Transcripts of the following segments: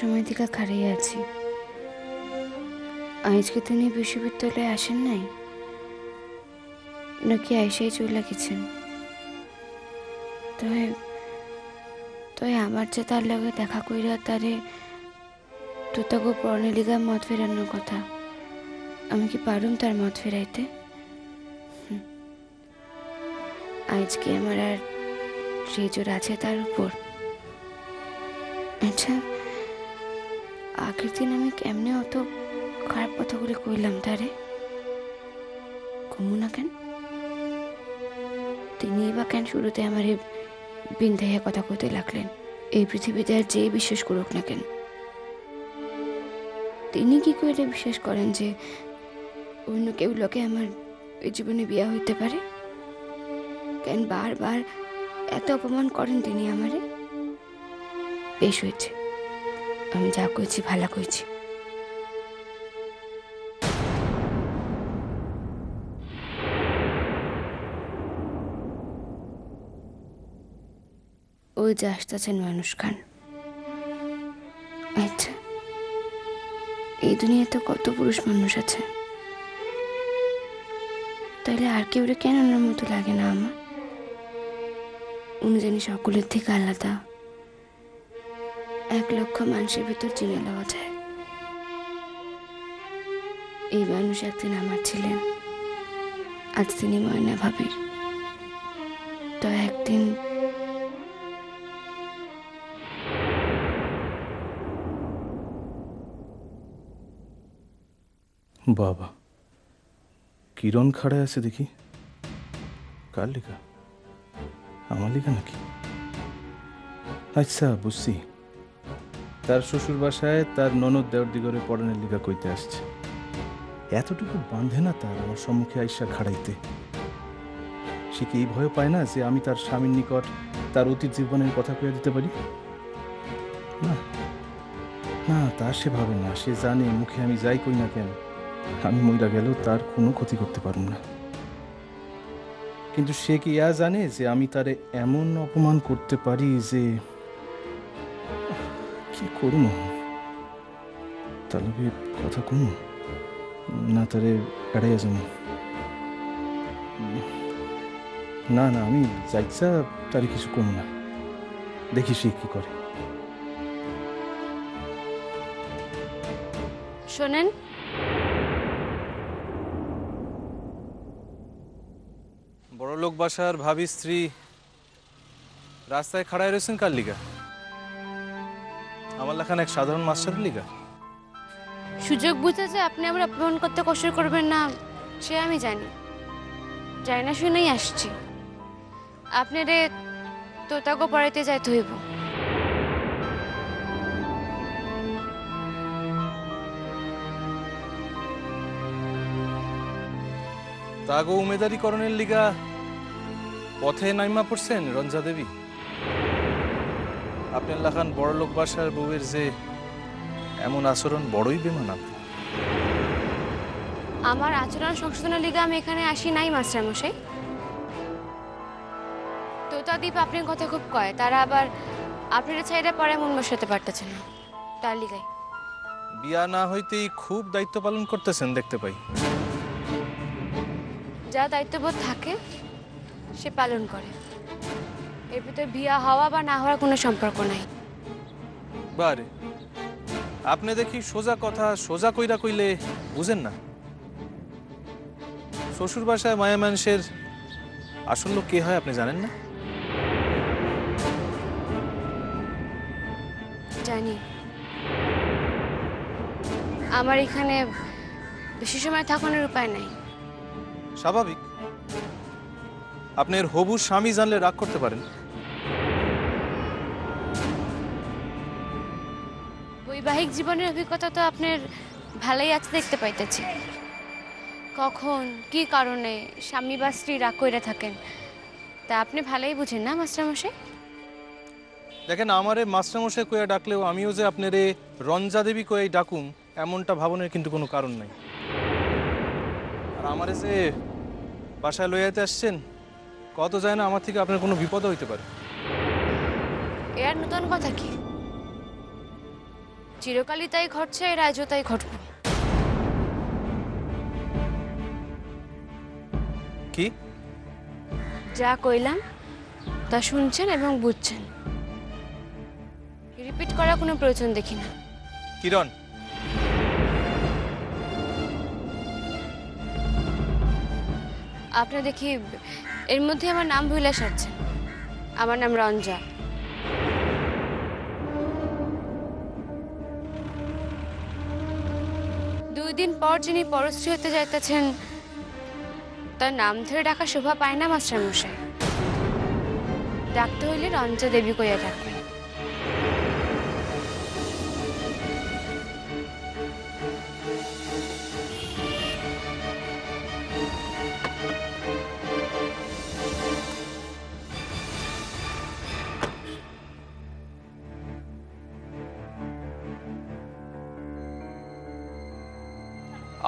সময় থেকে খাড়িয়ে আছি। আজকে তিনি বিশ্ববিদ্যালয়ে আসেন নাই নাকি আইসাই চলে গেছেন? তো আমার যে তার লগে দেখা কইরা তারে তোতাগো প্রণালীগা মত ফেরানোর কথা, আমি কি পারুম তার মত ফেরাইতে? আজকে আমার আর সেই জোর আছে তার উপর? আচ্ছা, আগের দিন আমি কেমনে অত খারাপ কথাগুলি কইলাম তারে? কমু না কেন? তিনি বা কেন শুরুতে আমার বিন্ধাইয়া কথা কইতে লাগলেন? এই পৃথিবীতে আর যে বিশ্বাস করুক না কেন, তিনি কি করে বিশ্বাস করেন যে অন্য কেউ লোকে আমার এই জীবনে বিয়া হইতে পারে? কেন বারবার এত অপমান করেন তিনি আমারে? বেশ হয়েছে, আমি যা কইছি ভালো কইছি। ওই যে আসতেছেন মানুষ খান। আচ্ছা, এই দুনিয়াতে কত পুরুষ মানুষ আছে, তাইলে আর কেউ কেন ওনার মতো লাগে না আমার? উনি জানি সকলের থেকে আলাদা, 1,00,000 মানুষের ভিতর চিনে লওয়া যায়। এই মানুষ একদিন আমার ছিলেন, আজ তিনি ময়না ভাবির। তো একদিন বাবা, কিরণ খাড়ায় আছে দেখি। কার লেখা? আমার লেখা নাকি? আচ্ছা, বুঝছি, তার শ্বশুর বাসায় তার ননদ দেওয়ার দিগরে পড়ানোর লেখা কইতে আসছে। এতটুকু বাঁধে না তার আমার সম্মুখে আইসা খাড়াইতে? সে কি এই ভয় পায় না যে আমি তার স্বামীর নিকট তার অতীত জীবনের কথা কইয়া দিতে পারি? না না, তা সে ভাবে না। সে জানে মুখে আমি যাই কই না কেন, আমি মইরা গেলেও তার কোনো ক্ষতি করতে পারব না। কিন্তু সে কি ইয়া জানে যে আমি তারে এমন অপমান করতে পারি যে কি করুন? তাহলে কথা কম না, তারে এড়াইয়া যাবো? না না, আমি যাইছা তারে কিছু কম না, দেখি সে কি করে। শোনেন, বড়লোক বাসার ভাবি স্ত্রী রাস্তায় খাড়ায় রয়েছেন কার লিগা? আমার লেখান এক সাধারণ মাস্টারের লিগা? সুযোগ বুঝে যে আপনি আমার অপমান করতে কষ্ট করবেন না সে আমি জানি, যাই না শুনেই আসছি। আপনারে তোতাগো পড়াইতে যাইতে হইব। তাগো উমেদারিকরণের লিগা পথে নাইমা পড়ছেন রঞ্জা দেবী? আপনার লেখান বড়লোক বাসার বউয়ের যে এমন আচরণ বড়ই বেমানান। আমার আচরণ সংশোধনের লিগে আমি এখানে আসি নাই মাস্টার মশাই। তোতাদীপ আপনার কথা খুব কয়, তারা আবার আপনার ছাইরা পরে মন বসাতে পারতেছে না, তার লিগাই। বিয়া না হইতেই খুব দায়িত্ব পালন করতেছেন দেখতে পাই। যা দায়িত্ববোধ থাকে সে পালন করে, এর ভিতরে বিয়া হওয়া বা না হওয়ার কোনো সম্পর্ক নাই। বারে, আপনি দেখি সোজা কথা সোজা কইরা কইলে বুঝেন না। শ্বশুর বাসায় মায়া মানুষের আসল লোক কে হয় আপনি জানেন না? জানি। আমার এখানে বেশি সময় থাকানোর উপায় নাই। স্বাভাবিক, আপনার হবু স্বামী জানলে রাগ করতে পারেন। বৈবাহিক জীবনের অভিজ্ঞতা তো আপনার ভালোই আছে দেখতে পাইতেছি। কখন কি কারণে স্বামী বা স্ত্রী রাগ কইরা থাকেন তা আপনি ভালোই বুঝেন না মাস্টারমশাই? দেখেন, আমারে মাস্টারমশাই কইয়া ডাকলেও আমিও যে আপনারে রঞ্জা দেবী কই ডাকুম এমনটা ভাবনের কিন্তু কোনো কারণ নাই। আর আমারে যে বাসায় লইয়াতে আসছেন কত যায় না আমার থেকে আপনার কোনো বিপদও হইতে পারে। এর নতুন কথা কি? চিরকালই তাই ঘটছে, এর আজও তাই ঘটবে। কি যা কইলাম তা শুনছেন এবং বুঝছেন, রিপিট করার কোনো প্রয়োজন দেখি না। কিরণ, আপনারা দেখি এর মধ্যে আমার নাম ভুলে সারছেন। আমার নাম রঞ্জা। দুই দিন পর যিনি পরশ্রী হতে যাইতেছেন তার নাম ধরে ডাকা শোভা পায় না মাস্টার মশাই। ডাকতে হইলে রঞ্জা দেবী কইয়া ডাকবেন।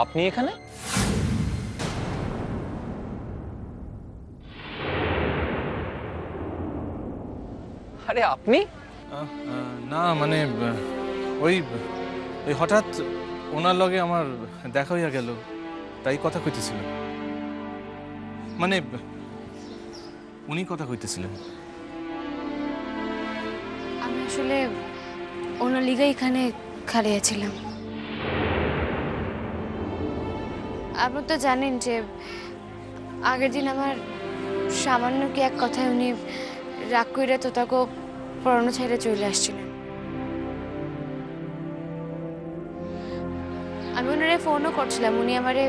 আপনি এখানে? আরে আপনি? না মানে ওই ওই হঠাৎ ওনার লগে আমার দেখা হইয়া গেল, তাই কথা কইতেছিলেন। মানে উনি কথা কইতেছিলেন। আমি আসলে ওনার লিগে এখানে খাড়িয়েছিলাম। আপনি তো জানেন যে আগের দিন আমার সামান্য কি এক কথায় উনি রাগ কইরা তোতাকে পড়ানো ছেড়ে চলে আসছিলেন। আমি ওনারে ফোনও করছিলাম, উনি আমারে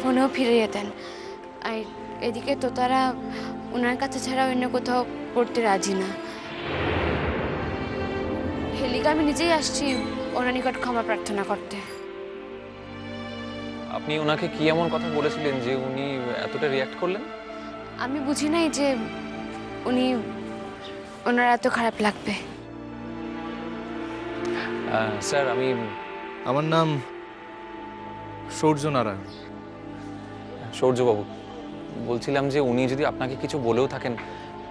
ফোনেও ফিরিয়ে দেন। আর এদিকে তোতারা ওনার কাছে ছাড়া অন্য কোথাও পড়তে রাজি না। হেলিকা আমি নিজেই আসছি ওনার নিকট ক্ষমা প্রার্থনা করতে। আপনি ওনাকে কি এমন কথা বলেছিলেন যে উনি এতটা রিয়্যাক্ট করলেন? আমি বুঝি নাই যে উনি ওনার এত খারাপ লাগবে। স্যার আমার নাম সূর্য নারায়ণ। সূর্যবাবু, বলছিলাম যে উনি যদি আপনাকে কিছু বলেও থাকেন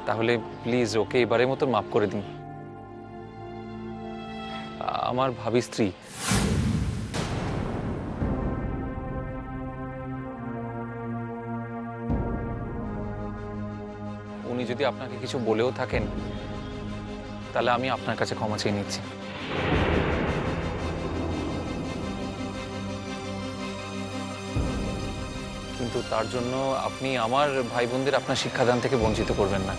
তাহলে প্লিজ ওকে এবারের মতো মাফ করে দিন। আমার ভাবি স্ত্রী। উনি যদি আপনাকে কিছু বলেও থাকেন তাহলে আমি আপনার কাছে ক্ষমা চেয়ে নিচ্ছি। কিন্তু তার জন্য আপনি আমার ভাই বোনদের আপনার শিক্ষাদান থেকে বঞ্চিত করবেন না।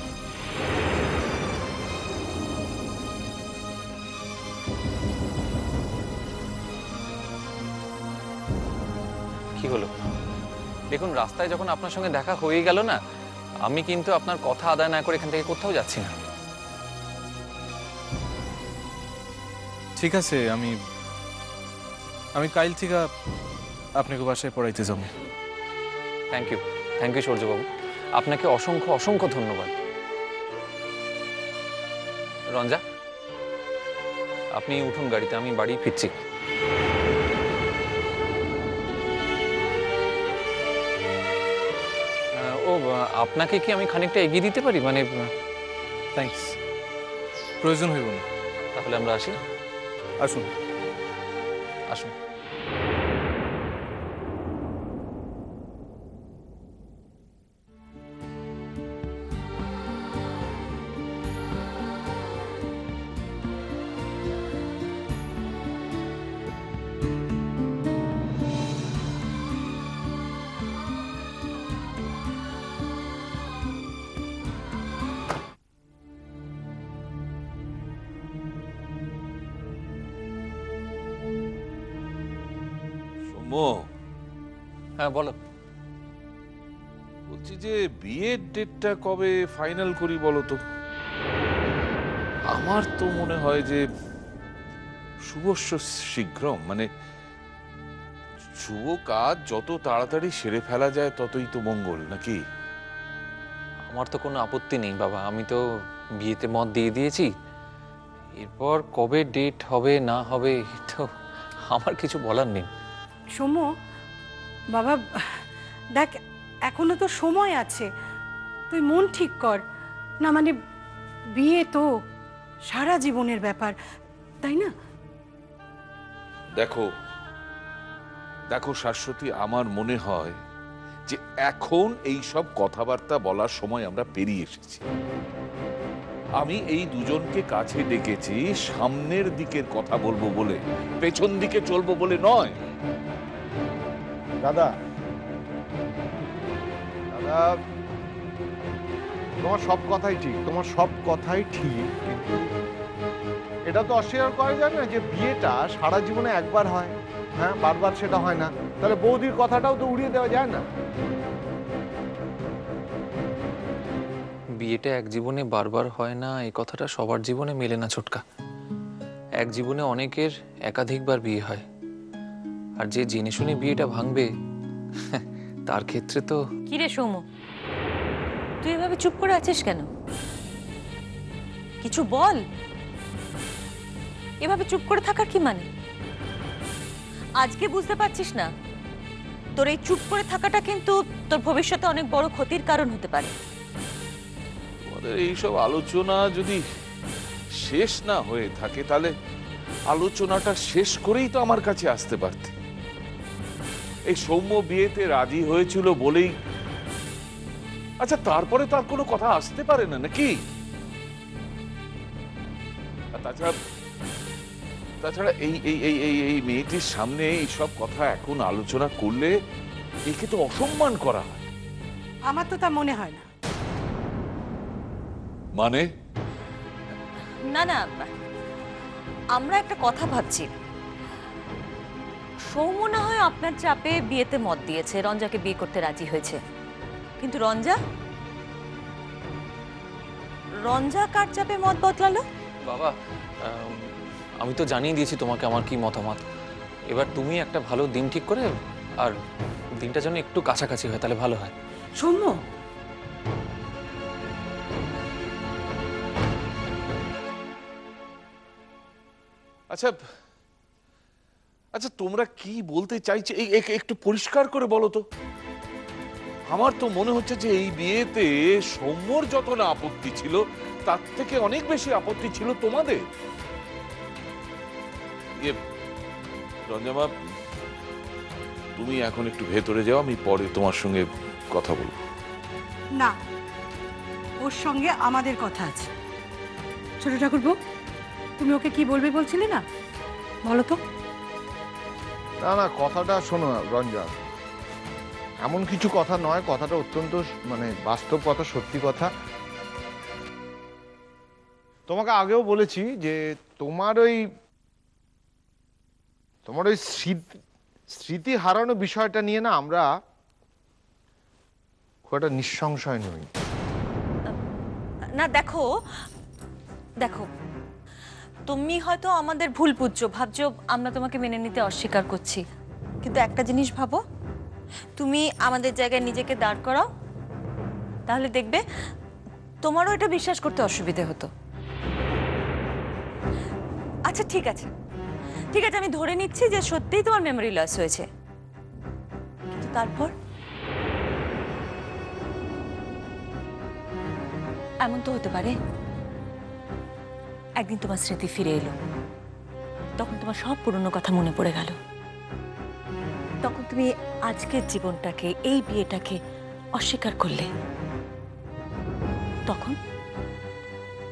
কি হলো? দেখুন, রাস্তায় যখন আপনার সঙ্গে দেখা হয়ে গেল না, আমি কিন্তু আপনার কথা আদায় না করে এখান থেকে কোথাও যাচ্ছি না। ঠিক আছে, আমি কাল থেকে আপনাকে বাসায় পড়াইতে যাব। থ্যাংক ইউ সূর্যবাবু, আপনাকে অসংখ্য অসংখ্য ধন্যবাদ। রঞ্জা, আপনি উঠুন গাড়িতে, আমি বাড়ি ফিরছি। আপনাকে কি আমি খানিকটা এগিয়ে দিতে পারি? মানে থ্যাঙ্কস, প্রয়োজন হইব না। তাহলে আমরা আসি। আসুন আসুন। হ্যাঁ বলো। বলছি যে বিয়ের ডেটটা কবে ফাইনাল করি বলো তো? আমার তো মনে হয় যে শুভস্য শীঘ্রম, মানে শুভ কাজ যত তাড়াতাড়ি সেরে ফেলা যায় ততই তো মঙ্গল, নাকি? আমার তো কোনো আপত্তি নেই বাবা, আমি তো বিয়েতে মত দিয়ে দিয়েছি। এরপর কবে ডেট হবে না হবে তো আমার কিছু বলার নেই। সৌম্য বাবা, দেখ এখনো তো সময় আছে, তুই মন ঠিক কর না। মানে বিয়ে তো সারা জীবনের ব্যাপার, তাই না? দেখো দেখো শাশ্বতী, আমার মনে হয় যে এখন এই সব কথাবার্তা বলার সময় আমরা পেরিয়ে এসেছি। আমি এই দুজনকে কাছে ডেকেছি সামনের দিকের কথা বলবো বলে, পেছন দিকে চলবো বলে নয়। দাদা, দাদা, তোমার সব কথাই ঠিক, তোমার সব কথাই ঠিক, কিন্তু এটা তো অস্বীকার করা যায় না যে বিয়েটা সারা জীবনে একবার হয়। হ্যাঁ, বারবার সেটা হয় না। তাহলে বৌদির কথাটাও তো উড়িয়ে দেওয়া যায় না। বিয়েটা এক জীবনে বারবার হয় না, এই কথাটা সবার জীবনে মেলে না ছোটকা। এক জীবনে অনেকের একাধিকবার বিয়ে হয়, আর যে জেনে শুনে বিয়েটা ভাঙবে তার ক্ষেত্রে তো। কি রে সৌম্য, তুই এভাবে চুপ করে আছিস কেন? কিছু বল। এভাবে চুপ করে থাকার কি মানে? আজকে বুঝতে পারছিস না তোর এই চুপ করে থাকাটা কিন্তু তোর ভবিষ্যতে অনেক বড় ক্ষতির কারণ হতে পারে। তোমাদের এইসব আলোচনা যদি শেষ না হয়ে থাকে তাহলে আলোচনাটা শেষ করেই তো আমার কাছে আসতে পারতে। এই সৌম্য বিয়েতে রাজি হয়েছিল বলেই, আচ্ছা তারপরে তো আর কোনো কথা আসতে পারে না নাকি? আর তাছাড়া এই এই এই এই এই মেয়েটির সামনে এইসব কথা এখন আলোচনা করলে একে তো অসম্মান করা হয়। আমার তো তা মনে হয় না। মানে না না, আমরা একটা কথা ভাবছি। সৌম্য না হয় আপনার চাপে বিয়েতে মত দিয়েছে, রঞ্জাকে বিয়ে করতে রাজি হয়েছে, কিন্তু রঞ্জা কার চাপে মত বদলালো? বাবা, আমি তো জানিয়ে দিয়েছি তোমাকে আমার কি মতামত। এবার তুমি একটা ভালো দিন ঠিক করে, আর দিনটা যেন একটু কাছাকাছি হয়, তাহলে ভালো হয়। সৌম্য, আচ্ছা আচ্ছা তোমরা কি বলতে চাইছো একটু পরিষ্কার করে বলো তো। আমার তো মনে হচ্ছে যে এই বিয়েতে সৌম্যর যত না আপত্তি ছিল তার থেকে অনেক বেশি আপত্তি ছিল তোমাদের। রঞ্জামা, তুমি এখন একটু ভেতরে যাও, আমি পরে তোমার সঙ্গে কথা বলবো। না, ওর সঙ্গে আমাদের কথা আছে। ছোট ঠাকুরপো, তুমি ওকে কি বলবে বলছিলে না, বলো তো। না না, কথাটা শোনো রঞ্জা, এমন কিছু কথা নয়, কথাটা অত্যন্ত মানে বাস্তব কথা, সত্যি কথা। তোমাকে আগেও বলেছি যে তোমার ওই স্মৃতি হারানো বিষয়টা নিয়ে না আমরা খুব একটা নিঃসংশয় নই। না দেখো, তুমি হয়তো আমাদের ভুল বুঝছো, ভাবছো আমরা তোমাকে মেনে নিতে অস্বীকার করছি, কিন্তু একটা জিনিস ভাবো, তুমি আমাদের জায়গায় নিজেকে দাঁড় করাও, তাহলে দেখবে তোমারও এটা বিশ্বাস করতে অসুবিধে হতো। আচ্ছা ঠিক আছে, আমি ধরে নিচ্ছি যে সত্যিই তোমার মেমোরি লস হয়েছে, কিন্তু তারপর এমন তো হতে পারে একদিন তোমার স্মৃতি ফিরে এলো, তখন তোমার সব পুরনো কথা মনে পড়ে গেল, তখন তুমি আজকের জীবনটাকে, এই বিয়েটাকে অস্বীকার করলে,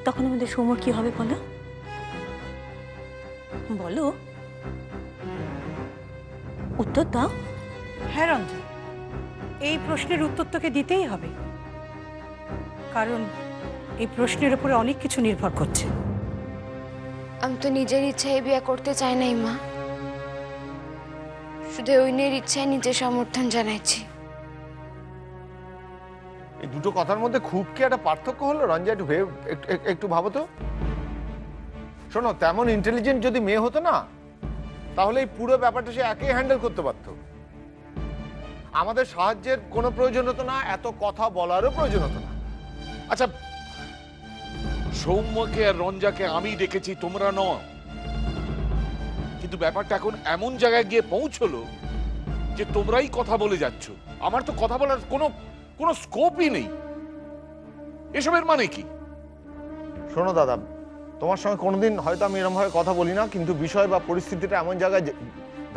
তখন আমাদের সৌম্যর কি হবে বলো? বলো, উত্তর দাও। হ্যাঁ রঞ্জন, এই প্রশ্নের উত্তর তোকে দিতেই হবে, কারণ এই প্রশ্নের উপরে অনেক কিছু নির্ভর করছে। আমি তো নিজের ইচ্ছায় বিয়ে করতে চাই নাই মা, শুধু অন্যের ইচ্ছায় নিজের সমর্থন জানাইছি। এই দুটো কথার মধ্যে খুব কি একটা পার্থক্য হলো রঞ্জা? একটু ভাবো তো। শোনো, তেমন ইন্টেলিজেন্ট যদি মেয়ে হতো না, তাহলে এই পুরো ব্যাপারটা সে একেই হ্যান্ডেল করতে পারতো। আমাদের সাহায্যের কোনো প্রয়োজন হতো না, এত কথা বলারও প্রয়োজন হতো না। আচ্ছা, সৌম্যকে আর রঞ্জাকে আমি ডেকেছি, তোমরা নও, কিন্তু ব্যাপারটা এখন এমন জায়গায় গিয়ে পৌঁছলো যে তোমরাই কথা বলে যাচ্ছ। আমার তো কথা বলার কোনো স্কোপই নেই। এসবের মানে কি? শোনো দাদা, তোমার সঙ্গে কোনোদিন হয়তো আমি এরকমভাবে কথা বলি না, কিন্তু বিষয় বা পরিস্থিতিটা এমন জায়গায়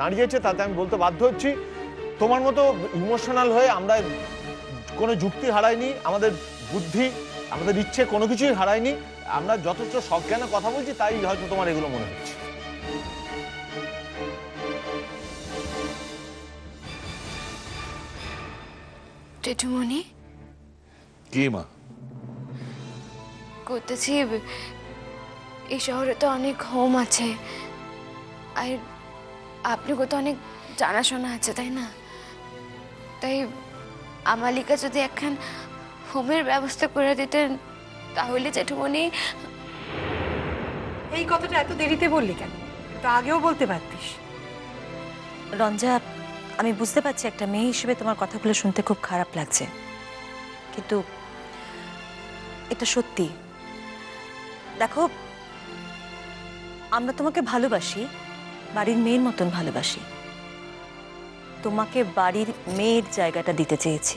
দাঁড়িয়েছে, তাতে আমি বলতে বাধ্য হচ্ছি। তোমার মতো ইমোশনাল হয়ে আমরা কোনো যুক্তি হারাইনি, আমাদের বুদ্ধি, আমাদের ইচ্ছে কোনো কিছুই হারাইনি। আমরা যথেষ্ট সজ্ঞানে কথা বলছি, তাই হয়তো তোমার এগুলো মনে হচ্ছে। জেঠুমনি, কি মা? করতেছি এই শহরে তো অনেক হোম আছে, আর আপনি তো অনেক জানাশোনা আছে, তাই না? তাই আমালিকা যদি একখান হোমের ব্যবস্থা করে দিতেন তাহলে জেঠুমনি। এই কথাটা এত দেরিতে বললি কেন? তো আগেও বলতে পারতিস। রঞ্জা, আমি বুঝতে পারছি একটা মেয়ে হিসেবে তোমার কথাগুলো শুনতে খুব খারাপ লাগছে, কিন্তু এটা সত্যি। দেখো, আমরা তোমাকে ভালোবাসি, বাড়ির মেয়ের মতন ভালোবাসি। তোমাকে বাড়ির মেয়ের জায়গাটা দিতে চেয়েছি,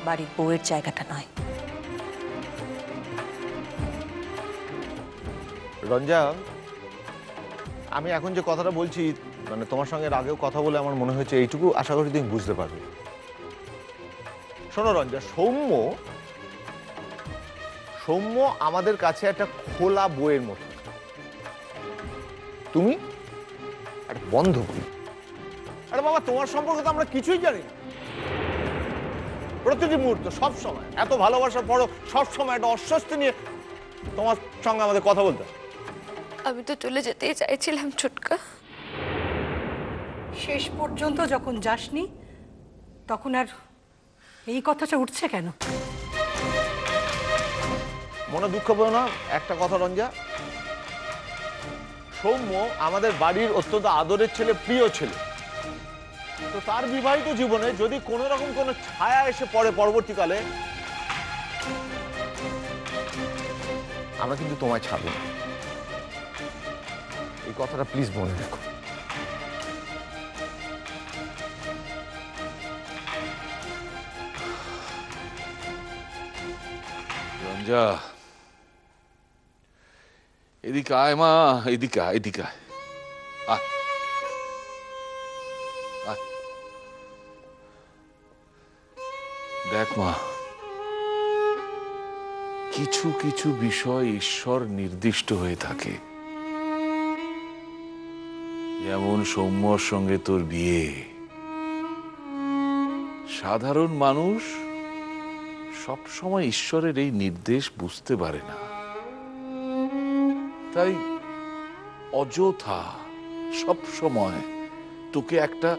বাড়ির বউয়ের জায়গাটা নয়। রঞ্জা, আমি এখন যে কথাটা বলছি, মানে তোমার সঙ্গে আগেও কথা বলে আমার মনে হয়েছে এইটুকু আশা করি তুমি বুঝতে পারবে। শোনো রঞ্জা, সৌম্য আমাদের কাছে একটা খোলা বইয়ের মতো, তুমি একটা বন্ধ বই। আরে বাবা, তোমার সম্পর্কে তো আমরা কিছুই জানি না। প্রতিটি মুহূর্ত, সব সময়, এত ভালোবাসার পরও সব সময় একটা অস্বস্তি নিয়ে তোমার সঙ্গে আমাদের কথা বলতে। আমি তো চলে যেতেই চাইছিলাম ছোটকা। শেষ পর্যন্ত যখন যাসনি তখন আর এই কথাটা উঠছে কেন? মনে দুঃখ পেও না। একটা কথা রঞ্জা, সৌম্য আমাদের বাড়ির অত্যন্ত আদরের ছেলে, প্রিয় ছেলে। তো তার বিবাহিত জীবনে যদি কোনো রকম কোনো ছায়া এসে পড়ে পরবর্তীকালে, আমরা কিন্তু তোমায় ছাড়ব না। এই কথাটা প্লিজ মনে রেখো। রঞ্জা, এদিকে আয় মা, এদিকে আয়, এদিকে আয়। আয়, আয়। দেখ মা, কিছু কিছু বিষয় ঈশ্বর নির্দিষ্ট হয়ে থাকে। যেমন সৌম্যর সঙ্গে তোর বিয়ে। সাধারণ মানুষ সব সময় ঈশ্বরের এই নির্দেশ বুঝতে পারে না, তাই অযথা সব সময় তোকে একটা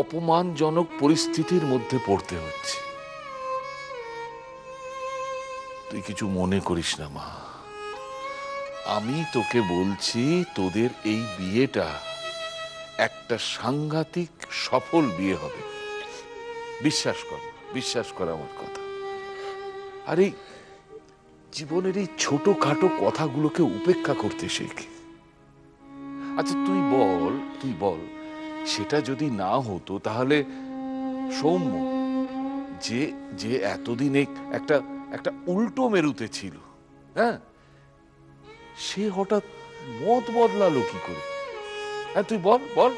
অপমানজনক পরিস্থিতির মধ্যে পড়তে হচ্ছে। তুই কিছু মনে করিস না মা, আমি তোকে বলছি, তোদের এই বিয়েটা একটা সাংঘাতিক সফল বিয়ে হবে। বিশ্বাস কর, বিশ্বাস কর আমার কথা। আর এই জীবনের এই ছোটখাটো কথাগুলোকে উপেক্ষা করতে শেখ। আচ্ছা তুই বল সেটা যদি না হতো তাহলে সৌম্য যে যে এতদিন একটা একটা উল্টো মেরুতে ছিল, হ্যাঁ, সে হঠাৎ মত বদলালো কি করে? হ্যাঁ তুই বল বল।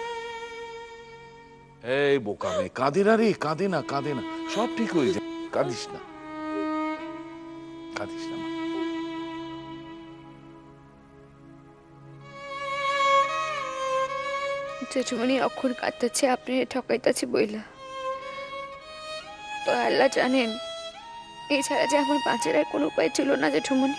এই বোকা মেয়ে, কাঁদে না রে, কাঁদে না, কাঁদে না, সব ঠিক হয়ে যায়, কাঁদিস না, কাঁদিস না। জেঠুমনি অক্ষর কাঁদতেছে, আপনি ঠকাইতেছে বইলা। তো আল্লাহ জানেন, এছাড়া যে আমার বাঁচার আর কোনো উপায় ছিল না জেঠুমনি।